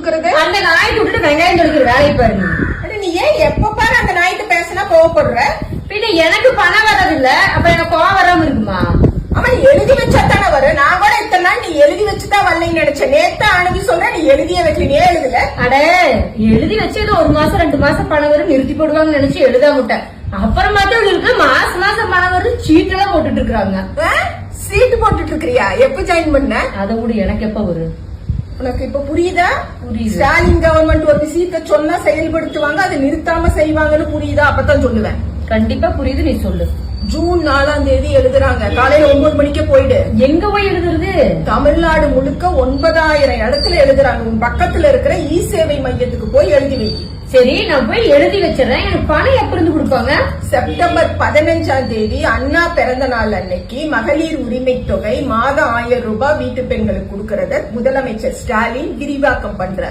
அந்த நாய்க்கு விட்டுட்டு வெங்காயம் தொடுக்கிற வேலையை பாருங்க. நீ ஏன் எப்ப பாரு அந்த நாய்க்கு பேசினா கோவப்படுற? பின்ன எனக்கு பணம் வர்றதில்ல, அப்ப எனக்கு கோவம் வராம இருக்குமா? அவன் எழுதி வச்சா தானே வரும். நான் கூட இத்தனை நாள் நீ எழுதி வச்சுதான் வரலைன்னு நினைச்சேன். நேத்து அணுகி சொல்ற நீ எழுதிய வைக்கலையே எழுதல. அட எழுதி வச்சது 1 மாசம் 2 மாசம் பணம் வரும் நிறுத்தி போடுவாங்கன்னு நினைச்சு எழுத முட்டேன். அப்புறம் இவங்களுக்கு மாசம் மாசம் பணம் வரும் சீட்டெல்லாம் போட்டுட்டு இருக்காங்க. சீட்டு போட்டுட்டு இருக்கிறியா? எப்ப ஜாயின் பண்ண? அதை விட எனக்கு எப்ப வரும்? உனக்கு இப்ப புரியுதா? புரியுது. ஸ்டாலின் கவர்மெண்ட் ஒரு விஷயத்த சொன்னா செயல்படுத்துவாங்க, அதை நிறுத்தாம செய்வாங்கன்னு புரியுதா? அப்பதான் சொல்லுவேன். கண்டிப்பா புரியுது, நீ சொல்லு. ஜூன் 4ஆம் தேதி எழுதுறாங்க. காலையில 9 மணிக்கு போயிடு. எங்க போய் எழுதுறது? தமிழ்நாடு முழுக்க 9000 இடத்துல எழுதுறாங்க. உன் பக்கத்துல இருக்கிற இ சேவை மையத்துக்கு போய் எழுதி வை. சரி, நான் போய் எழுதி வச்சிடறேன். எனக்கு பணம் எப்ப இருந்து கொடுப்பாங்க? செப்டம்பர் 15ஆம் தேதி அண்ணா பிறந்த நாள் அன்னைக்கு மகளிர் உரிமை தொகை மாதம் 1000 ரூபாய் வீட்டு பெண்களுக்கு கொடுக்கறத முதலமைச்சர் ஸ்டாலின் விரிவாக்கம் பண்றார்.